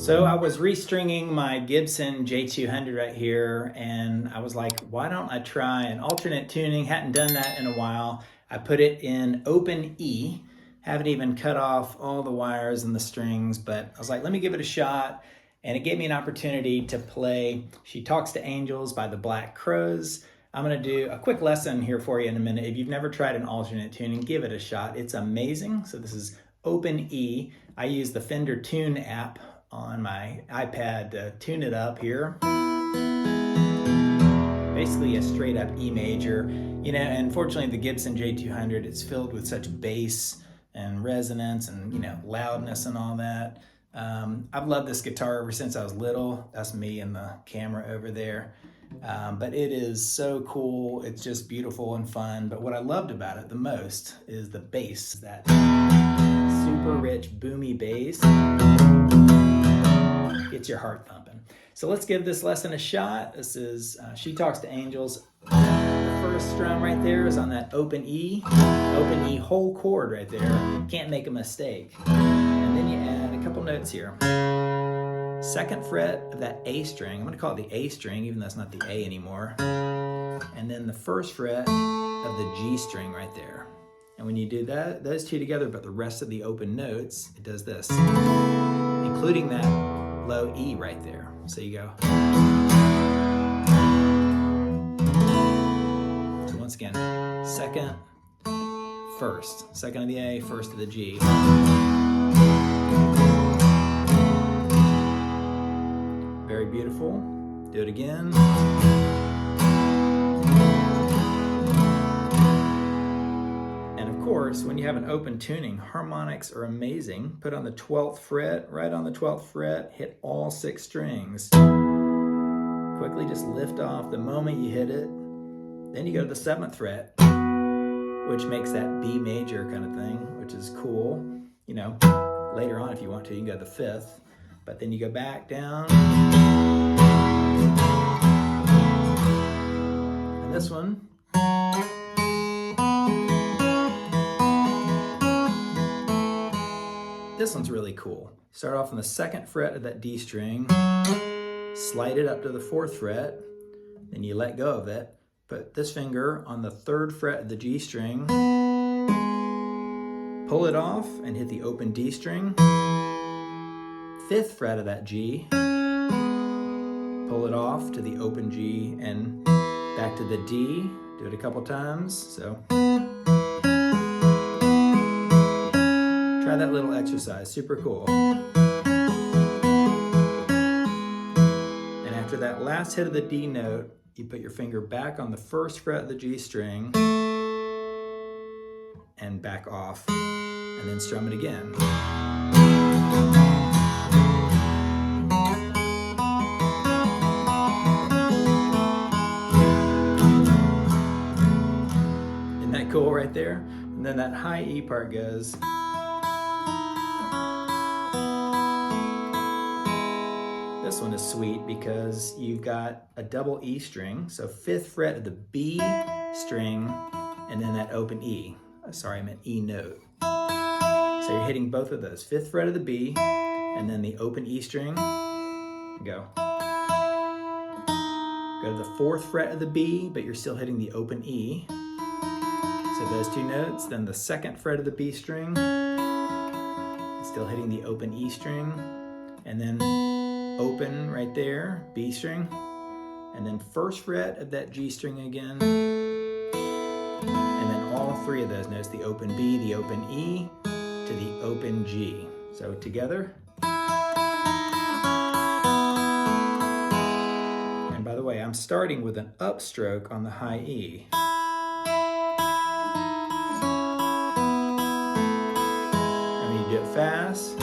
So I was restringing my Gibson J-200 right here, and I was like, why don't I try an alternate tuning? Hadn't done that in a while. I put it in open E, haven't even cut off all the wires and the strings, but I was like, let me give it a shot. And it gave me an opportunity to play She Talks to Angels by the Black Crowes. I'm gonna do a quick lesson here for you in a minute. If you've never tried an alternate tuning, give it a shot. It's amazing. So this is open E. I use the Fender Tune app on my iPad to tune it up here. Basically a straight up E major. You know, and fortunately the Gibson J-200, it's filled with such bass and resonance and, you know, loudness and all that. I've loved this guitar ever since I was little. That's me and the camera over there. But it is so cool. It's just beautiful and fun. But what I loved about it the most is the bass, that super rich, boomy bass. Gets your heart thumping. So let's give this lesson a shot. This is She Talks to Angels. The first strum right there is on that open E whole chord right there. Can't make a mistake. And then you add a couple notes here. Second fret of that A string. I'm gonna call it the A string, even though it's not the A anymore. And then the first fret of the G string right there. And when you do that, those two together, but the rest of the open notes, it does this, including that low E right there. So you go. So once again, second, first. Second of the A, first of the G. Very beautiful. Do it again. And of course, when you have an open tuning, harmonics are amazing. Put on the 12th fret, right on the 12th fret, hit all 6 strings. Quickly just lift off the moment you hit it. Then you go to the 7th fret, which makes that B major kind of thing, which is cool. You know, later on if you want to, you can go to the 5th, but then you go back down. And this one, this one's really cool. Start off on the 2nd fret of that D string, slide it up to the 4th fret, then you let go of it. Put this finger on the 3rd fret of the G string, pull it off and hit the open D string. 5th fret of that G, pull it off to the open G and back to the D. Do it a couple times. So try that little exercise, super cool. And after that last hit of the D note, you put your finger back on the 1st fret of the G string and back off, and then strum it again. Isn't that cool right there? And then that high E part goes. This one is sweet because you've got a double E string, so 5th fret of the B string, and then that open E. Sorry, I meant E note. So you're hitting both of those, 5th fret of the B, and then the open E string. Go. Go to the 4th fret of the B, but you're still hitting the open E. So those two notes, then the 2nd fret of the B string, still hitting the open E string, and then open right there, B string, and then 1st fret of that G string again, and then all 3 of those notes, the open B, the open E, to the open G. So together. And by the way, I'm starting with an upstroke on the high E. And when you do it fast,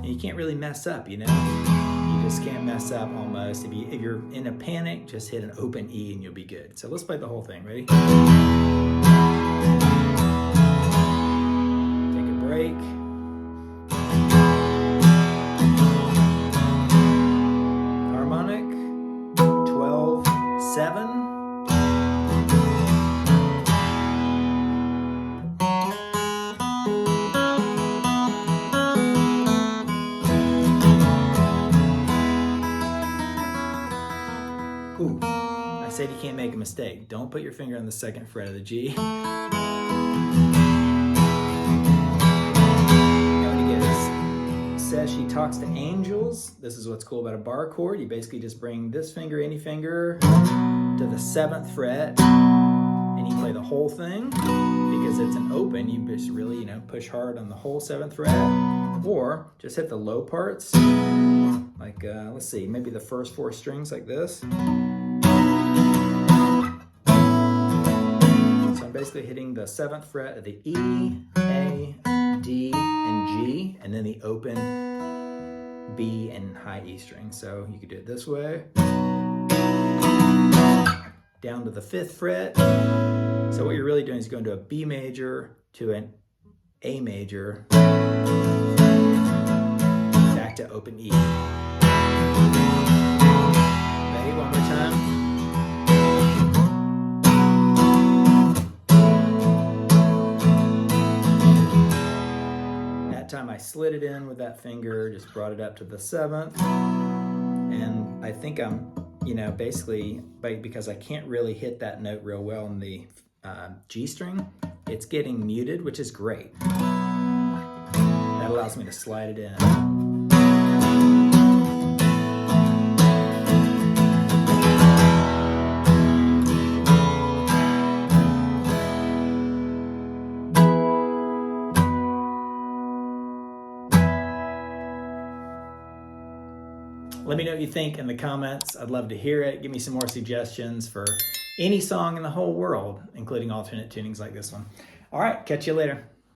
you can't really mess up, you know? You just can't mess up almost. If you're in a panic, just hit an open E and you'll be good. So let's play the whole thing. Ready? Take a break. Harmonic, 12, 7. you can't make a mistake. Don't put your finger on the 2nd fret of the G. Says she talks to angels. This is what's cool about a bar chord. You basically just bring this finger, any finger, to the 7th fret, and you play the whole thing. Because it's an open, you just really, push hard on the whole 7th fret, or just hit the low parts, like, let's see, maybe the first 4 strings like this. So I'm basically hitting the 7th fret of the E, A, D, and G, and then the open B and high E string. So you could do it this way. Down to the 5th fret. So what you're really doing is going to a B major to an A major, back to open E. Ready? One more time. That time I slid it in with that finger, just brought it up to the 7th. And I think I'm, basically, because I can't really hit that note real well in the G string, it's getting muted, which is great. That allows me to slide it in. Let me know what you think in the comments. I'd love to hear it. Give me some more suggestions for any song in the whole world, including alternate tunings like this one. All right, catch you later.